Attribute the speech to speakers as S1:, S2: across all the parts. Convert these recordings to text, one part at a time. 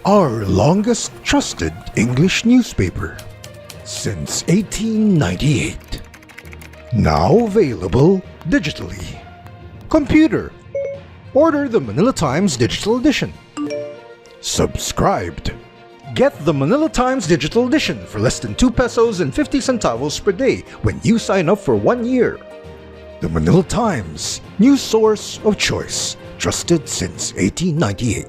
S1: our longest trusted English newspaper since 1898. Now available digitally. Computer. Order the Manila Times Digital Edition. Subscribed. Get the Manila Times Digital Edition for less than 2 pesos and 50 centavos per day when you sign up for 1 year. The Manila Times, news source of choice, trusted since 1898.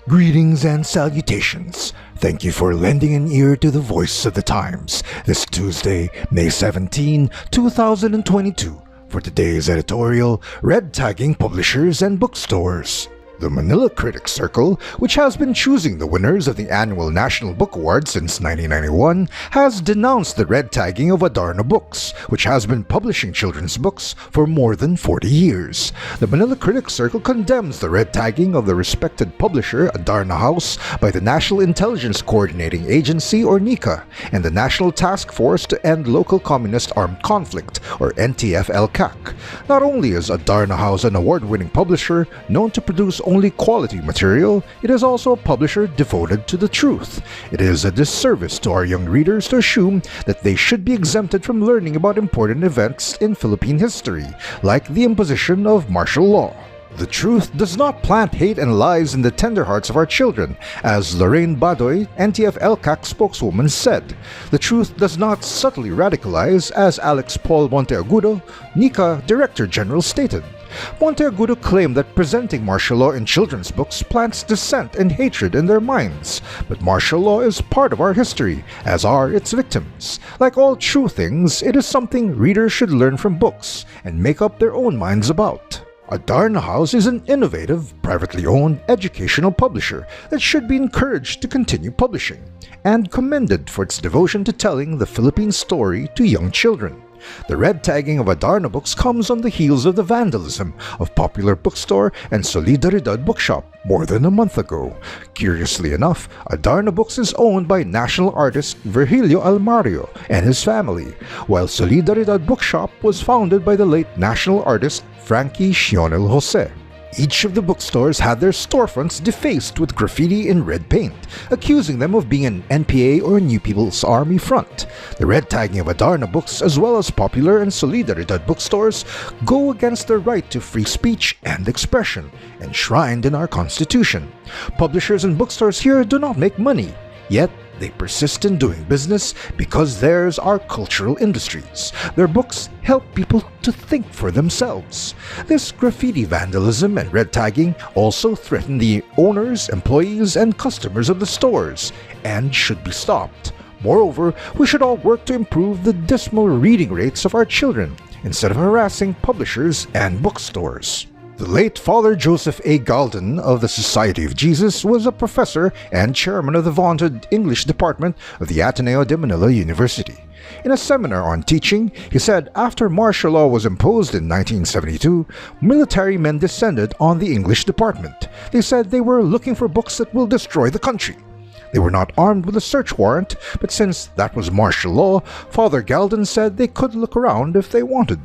S1: Greetings and salutations. Thank you for lending an ear to the voice of the times this Tuesday, May 17, 2022, for today's editorial, Red Tagging Publishers and Bookstores. The Manila Critics Circle, which has been choosing the winners of the annual National Book Award since 1991, has denounced the red tagging of Adarna Books, which has been publishing children's books for more than 40 years. The Manila Critics Circle condemns the red tagging of the respected publisher Adarna House by the National Intelligence Coordinating Agency, or NICA, and the National Task Force to End Local Communist Armed Conflict, or NTF-LCAC. Not only is Adarna House an award-winning publisher known to produce only quality material, it is also a publisher devoted to the truth. It is a disservice to our young readers to assume that they should be exempted from learning about important events in Philippine history, like the imposition of martial law. The truth does not plant hate and lies in the tender hearts of our children, as Lorraine Badoy, NTF-LCAC spokeswoman, said. The truth does not subtly radicalize, as Alex Paul Monteagudo, NICA Director General, stated. Monteagudo claimed that presenting martial law in children's books plants dissent and hatred in their minds. But martial law is part of our history, as are its victims. Like all true things, it is something readers should learn from books and make up their own minds about. Adarna House is an innovative, privately owned educational publisher that should be encouraged to continue publishing, and commended for its devotion to telling the Philippine story to young children. The red tagging of Adarna Books comes on the heels of the vandalism of Popular Bookstore and Solidaridad Bookshop more than a month ago. Curiously enough, Adarna Books is owned by national artist Virgilio Almario and his family, while Solidaridad Bookshop was founded by the late national artist Frankie Sionel Jose. Each of the bookstores had their storefronts defaced with graffiti in red paint, accusing them of being an NPA or New People's Army front. The red tagging of Adarna Books, as well as Popular and Solidaridad bookstores, go against the right to free speech and expression, enshrined in our Constitution. Publishers and bookstores here do not make money, yet they persist in doing business because theirs are cultural industries. Their books help people to think for themselves. This graffiti vandalism and red tagging also threaten the owners, employees, and customers of the stores, and should be stopped. Moreover, we should all work to improve the dismal reading rates of our children, instead of harassing publishers and bookstores. The late Father Joseph A. Galden of the Society of Jesus was a professor and chairman of the vaunted English department of the Ateneo de Manila University. In a seminar on teaching, he said after martial law was imposed in 1972, military men descended on the English department. They said they were looking for books that will destroy the country. They were not armed with a search warrant, but since that was martial law, Father Galden said they could look around if they wanted.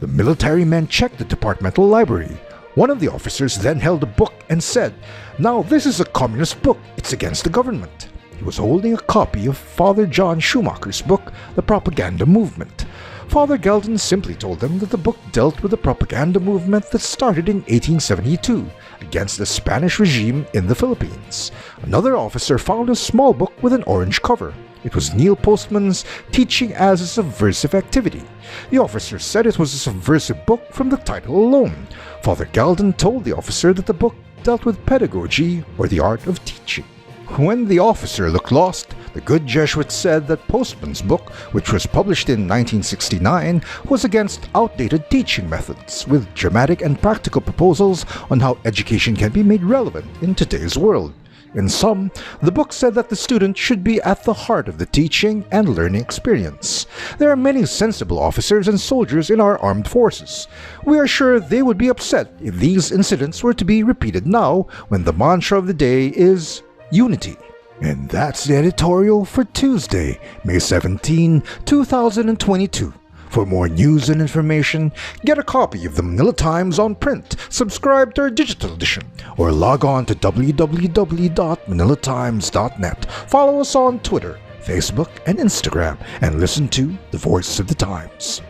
S1: The military men checked the departmental library. One of the officers then held a book and said, "Now this is a communist book, it's against the government." He was holding a copy of Father John Schumacher's book, The Propaganda Movement. Father Galden simply told them that the book dealt with the propaganda movement that started in 1872 against the Spanish regime in the Philippines. Another officer found a small book with an orange cover. It was Neil Postman's Teaching as a Subversive Activity. The officer said it was a subversive book from the title alone. Father Galden told the officer that the book dealt with pedagogy, or the art of teaching. When the officer looked lost, the good Jesuit said that Postman's book, which was published in 1969, was against outdated teaching methods, with dramatic and practical proposals on how education can be made relevant in today's world. In sum, the book said that the student should be at the heart of the teaching and learning experience. There are many sensible officers and soldiers in our armed forces. We are sure they would be upset if these incidents were to be repeated now, when the mantra of the day is unity. And that's the editorial for Tuesday, May 17, 2022. For more news and information, get a copy of the Manila Times on print, subscribe to our digital edition, or log on to www.manilatimes.net. Follow us on Twitter, Facebook, and Instagram, and listen to The Voice of the Times.